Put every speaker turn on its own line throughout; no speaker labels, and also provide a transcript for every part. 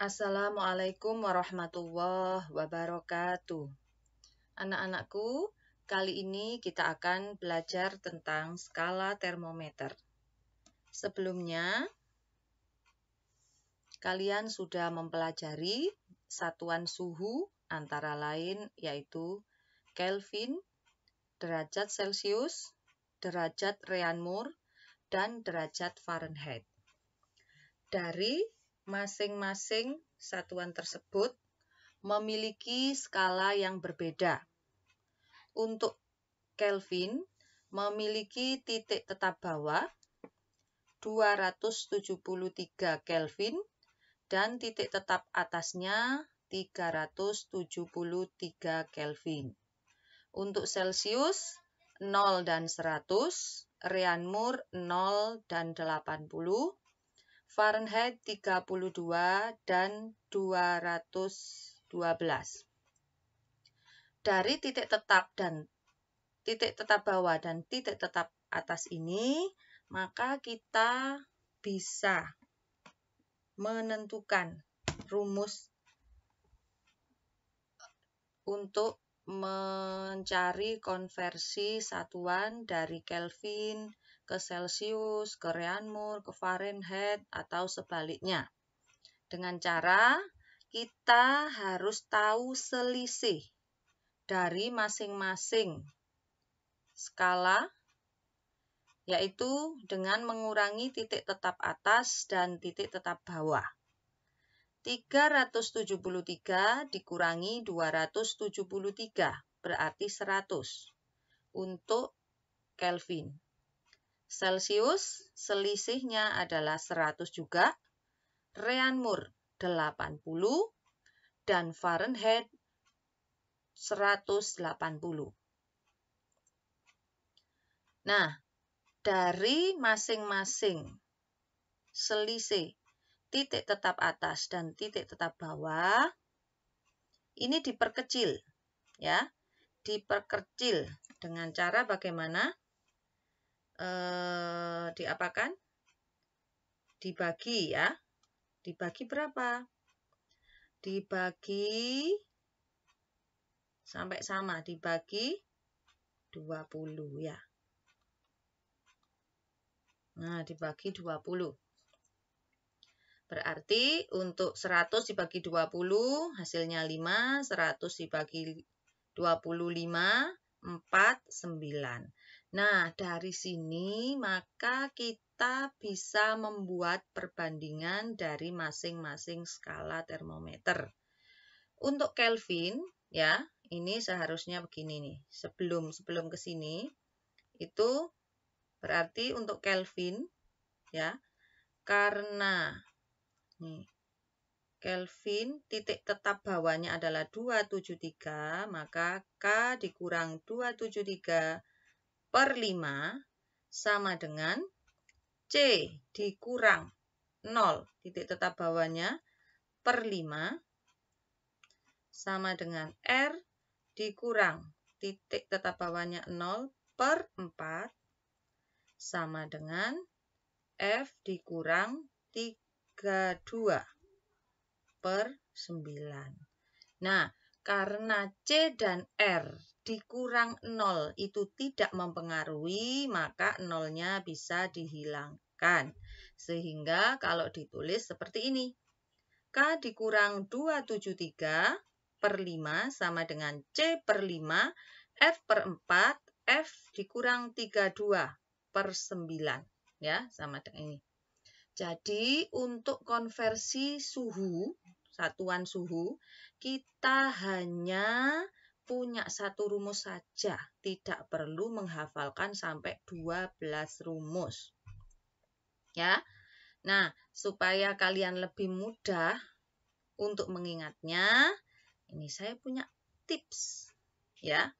Assalamualaikum warahmatullahi wabarakatuh. Anak-anakku, kali ini kita akan belajar tentang skala termometer. Sebelumnya, kalian sudah mempelajari satuan suhu antara lain yaitu Kelvin, derajat Celcius, derajat Reaumur, dan derajat Fahrenheit. Dari masing-masing satuan tersebut memiliki skala yang berbeda. Untuk Kelvin memiliki titik tetap bawah 273 Kelvin dan titik tetap atasnya 373 Kelvin. Untuk Celcius 0 dan 100, Reaumur 0 dan 80, Fahrenheit 32 dan 212. Dari titik tetap bawah dan titik tetap atas ini, maka kita bisa menentukan rumus untuk mencari konversi satuan dari Kelvin ke Celcius, ke Reaumur, ke Fahrenheit, atau sebaliknya. Dengan cara kita harus tahu selisih dari masing-masing skala, yaitu dengan mengurangi titik tetap atas dan titik tetap bawah. 373 dikurangi 273 berarti 100 untuk Kelvin. Celcius selisihnya adalah 100 juga, Reaumur 80 dan Fahrenheit 180. Nah, dari masing-masing selisih titik tetap atas dan titik tetap bawah, ini diperkecil, ya, diperkecil dengan cara bagaimana? Diapakan? Dibagi, ya. Dibagi berapa? Dibagi sampai sama, dibagi 20, ya. Nah, dibagi 20. Berarti untuk 100 dibagi 20, hasilnya 5, 100 dibagi 25, 4, 9. Nah, dari sini maka kita bisa membuat perbandingan dari masing-masing skala termometer. Untuk Kelvin, ya, ini seharusnya begini nih. Sebelum ke sini, itu berarti untuk Kelvin, ya, karena nih, Kelvin titik tetap bawahnya adalah 273, maka K dikurang 273 per 5 sama dengan C dikurang 0 titik tetap bawahnya per 5 sama dengan R dikurang titik tetap bawahnya 0 per 4 sama dengan F dikurang 32 per 9. Nah, karena C dan R dikurang 0 itu tidak mempengaruhi, maka 0-nya bisa dihilangkan. Sehingga kalau ditulis seperti ini. K dikurang 273 per 5 sama dengan C per 5, F per 4, F dikurang 32 per 9. Ya, sama dengan ini. Jadi, untuk konversi suhu, satuan suhu, kita hanya punya satu rumus saja, tidak perlu menghafalkan sampai 12 rumus. Ya. Nah, supaya kalian lebih mudah untuk mengingatnya, ini saya punya tips, ya.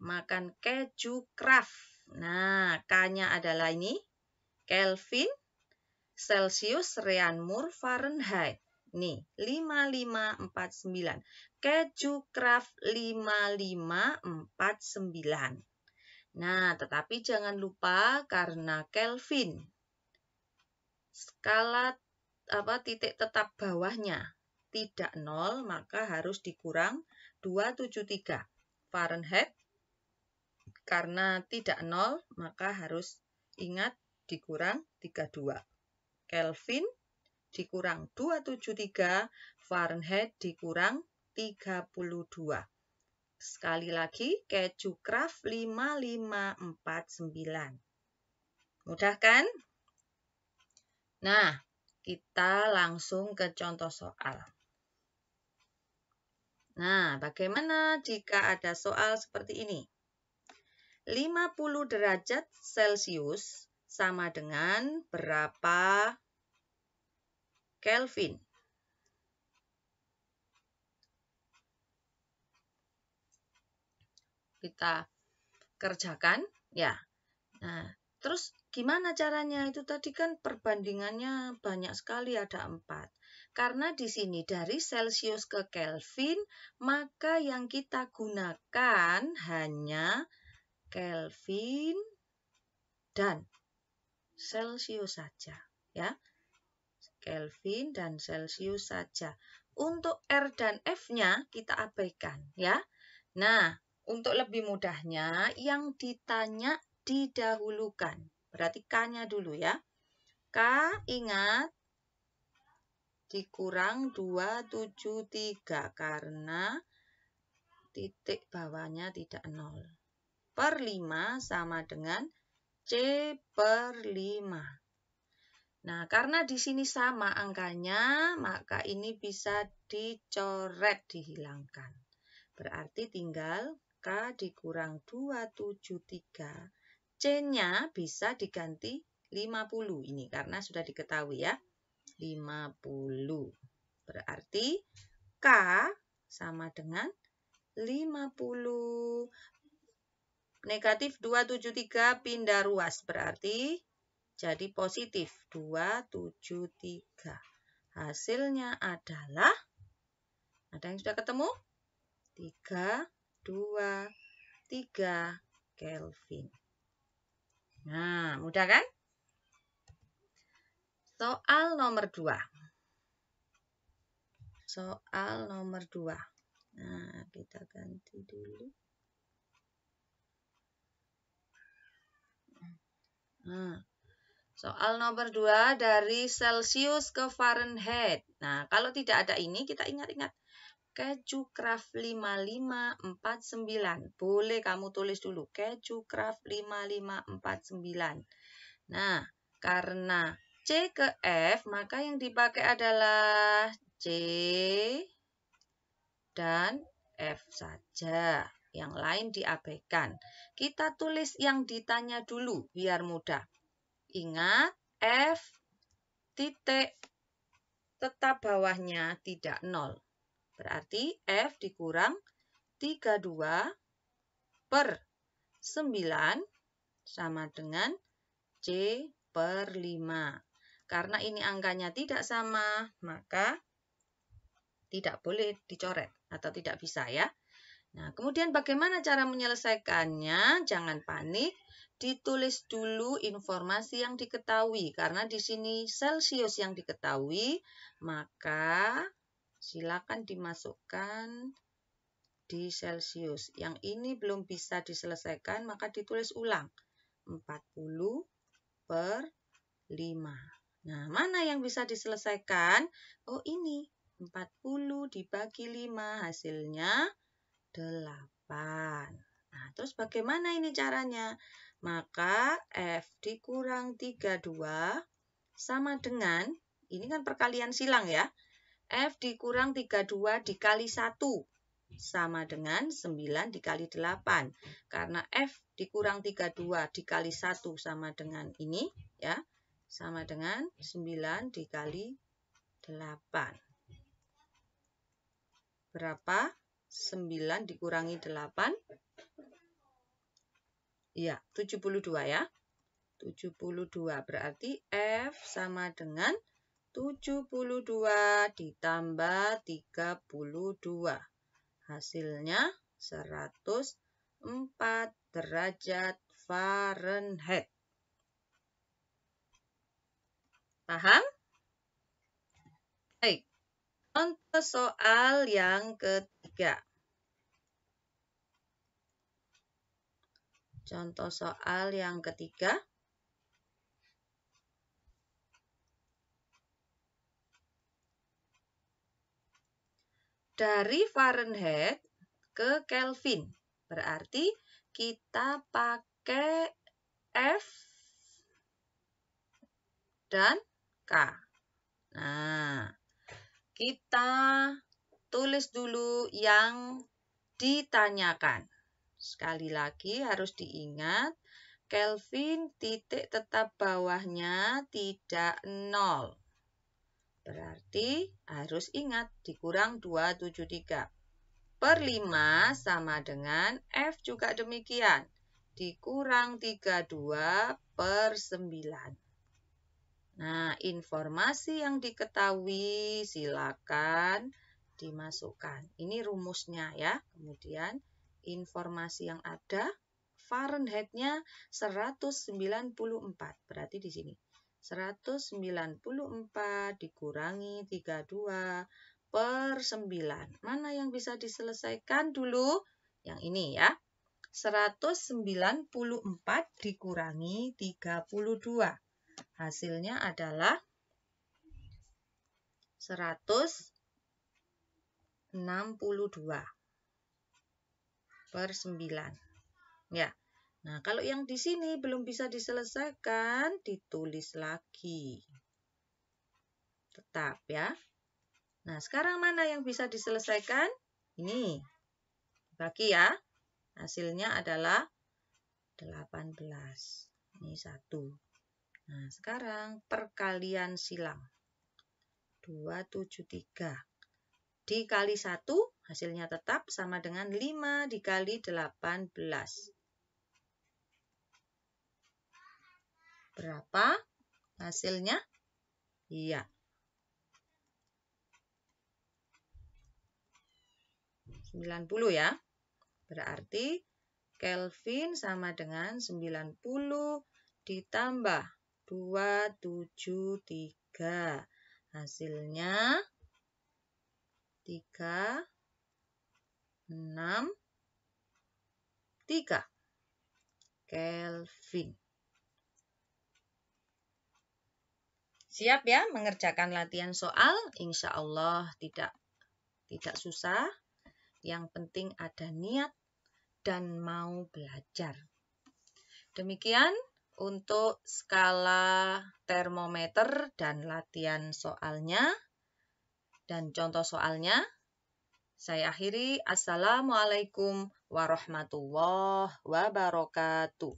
Makan keju Kraft. Nah, K-nya adalah ini, Kelvin, Celcius, Reaumur, Fahrenheit. Nih, 5549. Keju Kraft 5549. Nah, tetapi jangan lupa karena Kelvin skala titik tetap bawahnya tidak 0, maka harus dikurang 273. Fahrenheit, karena tidak 0, maka harus ingat dikurang 32. Kelvin dikurang 273, Fahrenheit dikurang 32. Sekali lagi, keju Kraft 5549. Mudah kan? Nah, kita langsung ke contoh soal. Nah, bagaimana jika ada soal seperti ini? 50 derajat Celcius sama dengan berapa Kelvin? Kita kerjakan, ya. Nah, terus gimana caranya? Itu tadi kan perbandingannya banyak sekali, ada 4. Karena di sini dari Celcius ke Kelvin, maka yang kita gunakan hanya Kelvin dan Celcius saja, ya. Kelvin dan Celcius saja. Untuk R dan F-nya kita abaikan, ya. Nah, untuk lebih mudahnya yang ditanya didahulukan. Berarti K-nya dulu ya. K ingat dikurang 273 karena titik bawahnya tidak 0. Per 5 sama dengan C per 5. Nah, karena di sini sama angkanya, maka ini bisa dicoret, dihilangkan. Berarti tinggal K dikurang 273. C-nya bisa diganti 50 ini karena sudah diketahui ya. 50. Berarti K sama dengan 50. Negatif 273 pindah ruas. Berarti jadi positif 273. Hasilnya adalah, ada yang sudah ketemu? 3, 2, 3 Kelvin. Nah, mudah kan? Soal nomor 2. Soal nomor 2. Nah, kita ganti dulu. Nah, soal nomor 2 dari Celcius ke Fahrenheit. Nah, kalau tidak ada ini, kita ingat-ingat. Keju Kraft 5549. Boleh kamu tulis dulu. Keju Kraft 5549. Nah, karena C ke F, maka yang dipakai adalah C dan F saja. Yang lain diabaikan. Kita tulis yang ditanya dulu, biar mudah. Ingat, F titik tetap bawahnya tidak 0. Berarti F dikurang 32 per 9 sama dengan C per 5. Karena ini angkanya tidak sama, maka tidak boleh dicoret atau tidak bisa ya. Nah, kemudian bagaimana cara menyelesaikannya? Jangan panik, ditulis dulu informasi yang diketahui. Karena di sini Celcius yang diketahui, maka silakan dimasukkan di Celcius. Yang ini belum bisa diselesaikan, maka ditulis ulang. 40 per 5. Nah, mana yang bisa diselesaikan? Oh, ini. 40 dibagi 5, hasilnya 8. Nah, terus bagaimana ini caranya? Maka F dikurang 32 sama dengan, ini kan perkalian silang ya. F dikurang 32 dikali 1 sama dengan 9 dikali 8. Karena F dikurang 32 dikali 1 sama dengan ini, ya, sama dengan 9 dikali 8. Berapa? 9 dikurangi 8? Ya, 72 ya. 72 berarti F sama dengan 72 ditambah 32. Hasilnya 104 derajat Fahrenheit. Paham? Baik. Contoh soal yang ketiga. Contoh soal yang ketiga. Dari Fahrenheit ke Kelvin. Berarti kita pakai F dan K. Nah, kita tulis dulu yang ditanyakan. Sekali lagi harus diingat, Kelvin titik tetap bawahnya tidak 0. Berarti harus ingat dikurang 273. Per 5 sama dengan F juga demikian. Dikurang 32 per 9. Nah, informasi yang diketahui silakan dimasukkan. Ini rumusnya ya. Kemudian informasi yang ada, Fahrenheit-nya 194. Berarti di sini 194 dikurangi 32 per 9. Mana yang bisa diselesaikan dulu? Yang ini ya. 194 dikurangi 32. Hasilnya adalah 162 per 9. Ya. Nah, kalau yang di sini belum bisa diselesaikan, ditulis lagi. Tetap ya. Nah, sekarang mana yang bisa diselesaikan? Ini. Bagi ya. Hasilnya adalah 18. Ini 1. Nah, sekarang perkalian silang. 273 dikali 1, hasilnya tetap sama dengan 5 dikali 18. Berapa hasilnya? Iya. 90 ya. Berarti Kelvin sama dengan 90 ditambah 273. Hasilnya 363 Kelvin. Siap ya mengerjakan latihan soal? Insya Allah tidak susah. Yang penting ada niat dan mau belajar. Demikian untuk skala termometer dan latihan soalnya dan contoh soalnya. Saya akhiri. Assalamualaikum warahmatullahi wabarakatuh.